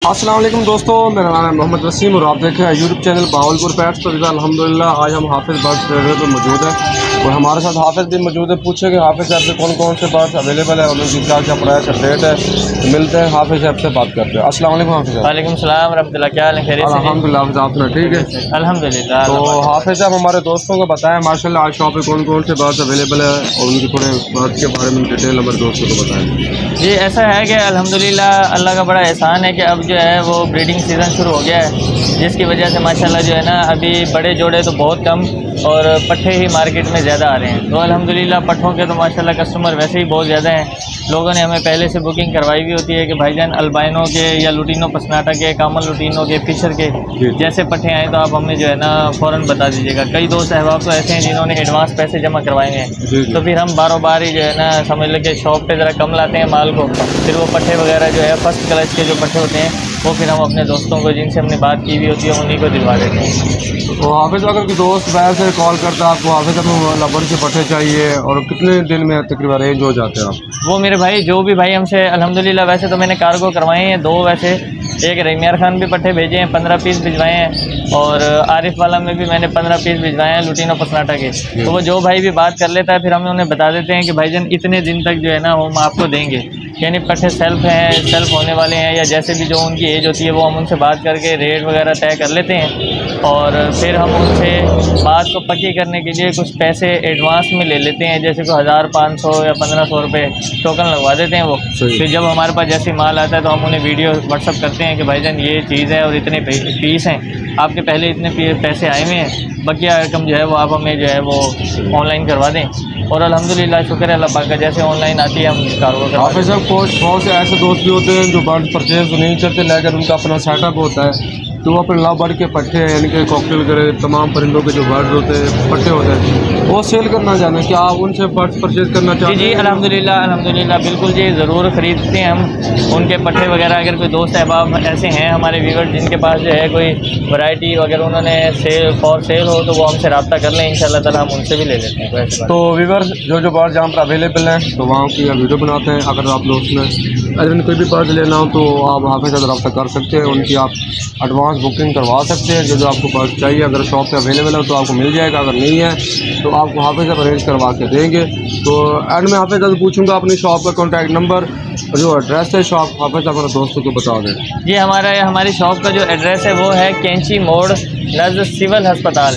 अस्सलाम वालेकुम दोस्तों, मेरा नाम है मोहम्मद वसीम और आप देखें यूट्यूब चैनल बावलपुर पैट्स पर। अल्हम्दुलिल्लाह आज हम हाफिज़ बर्ड्स ट्रेडर पर मौजूद हैं और हमारे साथ हाफिज़ भी मौजूद है। पूछे कि हाफिज़ साहब से कौन कौन से बर्ड्स अवेलेबल है और उनकी क्या क्या प्राइस रेट है। तो मिलते हैं, हाफिज़ साहब से बात करते हैं। अस्सलाम वालेकुम हाफिज़ साहब। वालेकुम सलाम रहमतुल्लाह, क्या हाल है? खैरियत से? अल्हम्दुलिल्लाह हाफिज़, आप सुना ठीक है? अल्हम्दुलिल्लाह। तो हाफिज़ साहब हमारे दोस्तों को बताएं माशाल्लाह आज शॉप पे कौन कौन से बर्ड्स अवेलेबल है और उनके थोड़े बर्ड्स के बारे में डिटेल हमारे दोस्तों को बताएँ। जी ऐसा है कि अल्हम्दुलिल्लाह अल्लाह का बड़ा एहसान है कि अब जो है वो ब्रीडिंग सीज़न शुरू हो गया है, जिसकी वजह से माशाल्लाह जो है ना अभी बड़े जोड़े तो बहुत कम और पट्ठे ही मार्केट में ज़्यादा आ रहे हैं। तो अल्हम्दुलिल्लाह पट्ठों के तो माशाल्लाह कस्टमर वैसे ही बहुत ज़्यादा हैं। लोगों ने हमें पहले से बुकिंग करवाई भी होती है कि भाईजान अल्बाइनो के या लुटिनो पसनाटा के, कामन लुटिनो के, फिशर के जैसे पट्ठे आए तो आप हमें जो है ना फ़ौरन बता दीजिएगा। कई दोस्त अहबाब तो ऐसे हैं जिन्होंने एडवांस पैसे जमा करवाए हैं, तो फिर हम बारों बार ही जो है ना समझ लें कि शॉप पे ज़रा कम लाते हैं माल को, फिर वो पट्ठे वगैरह जो है फर्स्ट क्लच के जो पट्ठे होते हैं वो फिर हम अपने दोस्तों को जिनसे हमने बात की हुई होती है उन्हीं को दिलवा देते हैं। तो हाफिज़ अगर कोई दोस्त वैसे से कॉल करता है आपको, हाफिज़ अपने लबर के पट्टे चाहिए और कितने दिन में तकरीबन रेंज हो जाते हैं आप? वो मेरे भाई जो भी भाई हमसे अल्हम्दुलिल्लाह, वैसे तो मैंने कार्गो करवाए हैं दो, वैसे एक रेमियार खान भी पट्टे भेजे हैं 15 पीस भिजवाए हैं और आरिफ वाला में भी मैंने 15 पीस भिजवाए हैं लुटिनो पसनाटा के। तो वो जो भाई भी बात कर लेता है फिर हम उन्हें बता देते हैं कि भाईजान इतने दिन तक जो है ना हम आपको देंगे, यानी पट्टे सेल्फ हैं, सेल्फ होने वाले हैं या जैसे भी जो उनकी एज होती है वो हम उनसे बात करके रेट वगैरह तय कर लेते हैं और फिर हम उनसे बात को पक्की करने के लिए कुछ पैसे एडवांस में ले लेते हैं, जैसे कोई 1500 या 1500 रुपये टोकन लगवा देते हैं वो। फिर जब हमारे पास जैसे माल आता है तो हम उन्हें वीडियो व्हाट्सअप करते हैं कि भाईजान ये चीज़ है और इतने पीस हैं, आपके पहले इतने पैसे आए हुए हैं, बकिया रकम जो है वो आप हमें जो है वो ऑनलाइन करवा दें। और अल्हम्दुलिल्लाह शुक्र है अल्लाह पाक का, जैसे ऑनलाइन आती है हम कारोबार करते हैं। हाफिज़ साहब बहुत से ऐसे दोस्त भी होते हैं जो बर्ड परचेज नहीं करते, लेकिन उनका अपना सेटअप होता है तो वो अपने लव बर्ड के पट्टे यानी कि कॉकटेल करे तमाम परिंदों के जो बर्ड होते हैं पट्टे होते हैं वो सेल करना चाहते हैं, क्या आप उनसे बर्ड परचेज करना चाहते हैं? जी अल्हम्दुलिल्लाह अल्हम्दुलिल्लाह बिल्कुल जी, ज़रूर ख़रीदते हैं हम उनके पट्टे वगैरह। अगर कोई दोस्त अहबाब ऐसे हैं हमारे व्यूअर जिनके पास जो है कोई वैरायटी अगर उन्होंने फॉर सेल हो तो वो हमसे रब्ता कर लें, इंशाल्लाह ताला हम उनसे भी ले लेते हैं। तो व्यूअर जो बर्ड जहाँ पर अवेलेबल हैं तो वहाँ की वीडियो बनाते हैं। अगर आप लोग उसमें अगर कोई भी बर्ड लेना हो तो आप हाफिज़ साहब रब्ता कर सकते हैं, उनकी आप एडवांस बुकिंग करवा सकते हैं। जो आपको बर्ड चाहिए अगर शॉप पे अवेलेबल है तो आपको मिल जाएगा, अगर नहीं है तो आपको हाफिज़ साहब अरेंज करवा के देंगे। तो एंड में हाफिज़ साहब पूछूंगा अपनी शॉप का कॉन्टैक्ट नंबर और जो एड्रेस है शॉप, हाफिज़ साहब अपने दोस्तों को बता दें। जी हमारी शॉप का जो एड्रेस है वो है कैंची मोड़ नज़र सिविल अस्पताल,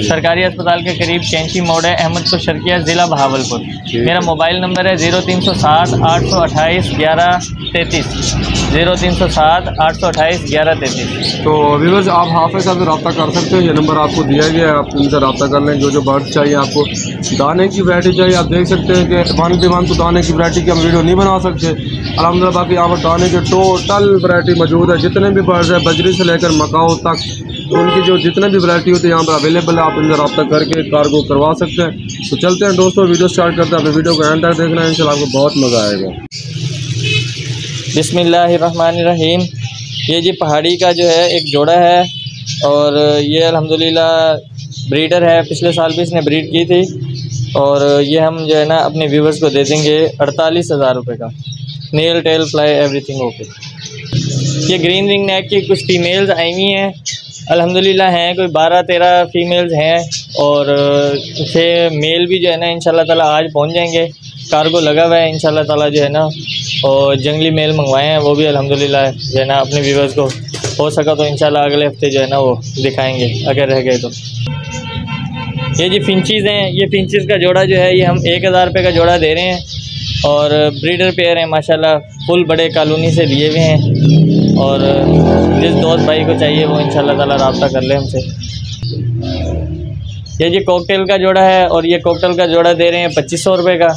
सरकारी अस्पताल के करीब कैंची मोड़ है, अहमदपुर शर्किया, ज़िला बहावलपुर। मेरा मोबाइल नंबर है 0360 828 1133, 0360 828 1133। तो व्यूअर्स आप हाफिज़ साहब से रब्ता कर सकते हैं, ये नंबर आपको दिया गया है, आप उनसे रब्ता कर लें। जो बर्ड चाहिए आपको, दाने की वैरायटी चाहिए, आप देख सकते हैं कि वन भी वन तो दाने की वैरायटी की हम वीडियो नहीं बना सकते अलहमदिल्ला। बाकी यहाँ पर दाने की टोटल वैरायटी मौजूद है, जितने भी बर्ड्स है बजरी से लेकर मकाओ तक, तो उनकी जो जितने भी वैरायटी होती है यहाँ पर अवेलेबल है, आप उनसे रब्ता करके कार्गो करवा सकते हैं। तो चलते हैं दोस्तों, वीडियो स्टार्ट करते हैं। अपने वीडियो को एंड तक देखना है, इंशाल्लाह आपको बहुत मज़ा आएगा। बिस्मिल्लाहिर्रहमानिर्रहीम। ये जी पहाड़ी का जो है एक जोड़ा है और ये अल्हम्दुलिल्लाह ब्रीडर है, पिछले साल भी इसने ब्रीड की थी और ये हम जो है ना अपने व्यूवर्स को दे देंगे 48,000 रुपये का। Nail tail fly everything okay. ये ग्रीन रिंग नेक की कुछ फीमेल्स आई हुई हैं अल्हम्दुलिल्लाह, हैं कोई 12-13 फीमेल्स हैं और उसे मेल भी जो है ना इंशाल्लाह ताला आज पहुंच जाएंगे। कार्गो लगा हुआ है इंशाल्लाह ताला जो है ना, और जंगली मेल मंगवाए हैं वो भी अल्हम्दुलिल्लाह जो है ना अपने व्यूवर्स को हो सका तो इंशाल्लाह अगले हफ्ते जो है ना वो दिखाएंगे अगर रह गए तो। ये जी फिंचीज़ हैं, ये फिंचीज़ का जोड़ा जो है ये हम 1000 रुपये का जोड़ा दे रहे हैं और ब्रीडर पेयर हैं माशाल्लाह, फुल बड़े कॉलोनी से लिए हुए हैं और जिस दोस्त भाई को चाहिए वो इंशाल्लाह ताला रब्ता कर ले हमसे। ये जी कॉकटेल का जोड़ा है और ये कॉकटेल का जोड़ा दे रहे हैं 2500 रुपये का,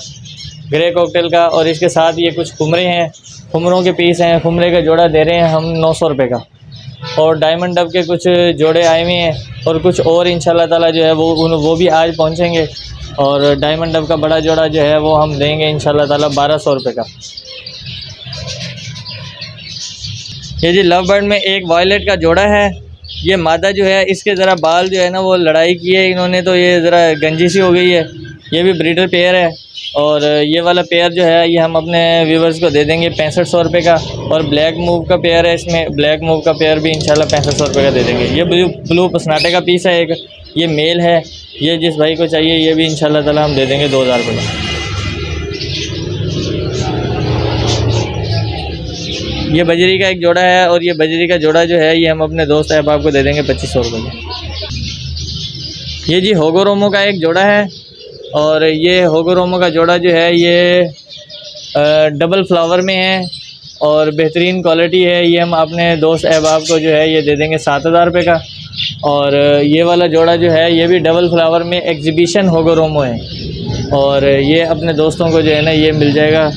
ग्रे कॉकटेल का, और इसके साथ ये कुछ खुमरे हैं, खुमरों के पीस हैं, खुमरे का जोड़ा दे रहे हैं हम 900 रुपये का। और डायमंड डब के कुछ जोड़े आए हुए हैं और कुछ और इंशाल्लाह ताला जो है वो भी आज पहुंचेंगे और डायमंड डब का बड़ा जोड़ा जो है वो हम देंगे इंशाल्लाह ताला 1200 रुपये का। ये जी लव बर्ड में एक वायलेट का जोड़ा है, ये मादा जो है इसके ज़रा बाल जो है ना वो लड़ाई की है इन्होंने, तो ये ज़रा गंजी सी हो गई है। ये भी ब्रीडर पेयर है और ये वाला पेयर जो है ये हम अपने व्यूवर्स को दे देंगे 6500 रुपये का। और ब्लैक मूव का पेयर है, इसमें ब्लैक मूव का पेयर भी इंशाल्लाह 6500 रुपये का दे देंगे। ये ब्लू पसनाटे का पीस है एक, ये मेल है। ये जिस भाई को चाहिए ये भी इंशाल्लाह ताला हम दे देंगे 2000 रुपये का। ये बजरी का एक जोड़ा है और ये बजरी का जोड़ा जो है ये हम अपने दोस्त अहबाब को दे देंगे 2500 रुपये का। ये जी होगोरोमो का एक जोड़ा है और ये होगोरोमो का जोड़ा जो है ये डबल फ्लावर में है और बेहतरीन क्वालिटी है। ये हम अपने दोस्त अहबाब को जो है ये दे देंगे 7000 रुपये का। और ये वाला जोड़ा जो है ये भी डबल फ्लावर में एग्जीबिशन होगोरोमो है और ये अपने दोस्तों को जो है ना ये मिल जाएगा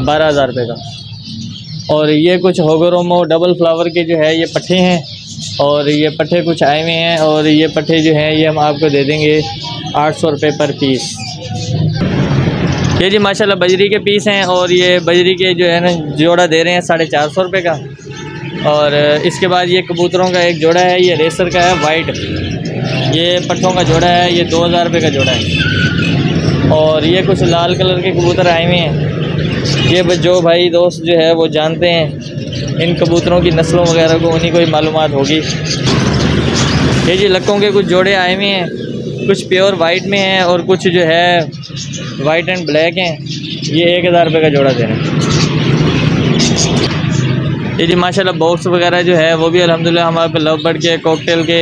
12000 रुपये का। और ये कुछ होगोरोमो डबल फ्लावर के जो है ये पट्ठे हैं और ये पट्ठे कुछ आए हुए हैं और ये पट्ठे जो हैं ये हम आपको दे देंगे 800 रुपये पर पीस। ये जी माशाल्लाह बजरी के पीस हैं और ये बजरी के जो है ना जोड़ा दे रहे हैं 450 रुपये का। और इसके बाद ये कबूतरों का एक जोड़ा है, ये रेसर का है वाइट, ये पट्ठों का जोड़ा है, ये 2000 रुपये का जोड़ा है। और ये कुछ लाल कलर के कबूतर आए हुए हैं। ये जो भाई दोस्त जो है वो जानते हैं इन कबूतरों की नस्लों वगैरह को, उन्हीं को ही मालूमात होगी। ये जी लक्कों के कुछ जोड़े आए हुए हैं, कुछ प्योर वाइट में हैं और कुछ जो है वाइट एंड ब्लैक हैं। ये 1000 रुपये का जोड़ा दे रहे हैं। ये जी माशाल्लाह बॉक्स वगैरह जो है वो भी अल्हम्दुलिल्लाह हमारे पे लव बर्ड के, कॉकटेल के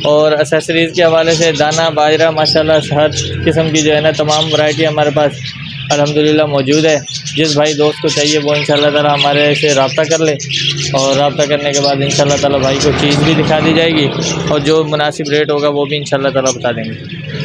और एसेसरीज़ के हवाले से दाना बाजरा माशाल्लाह हर किस्म की जो है ना तमाम वैरायटी हमारे पास अल्हम्दुलिल्लाह मौजूद है। जिस भाई दोस्त को चाहिए वो इंशाल्लाह ताला हमारे से रब्ता कर ले और रब्ता करने के बाद इंशाल्लाह ताला भाई को चीज़ भी दिखा दी जाएगी और जो मुनासिब रेट होगा वो भी इंशाल्लाह ताला बता देंगे।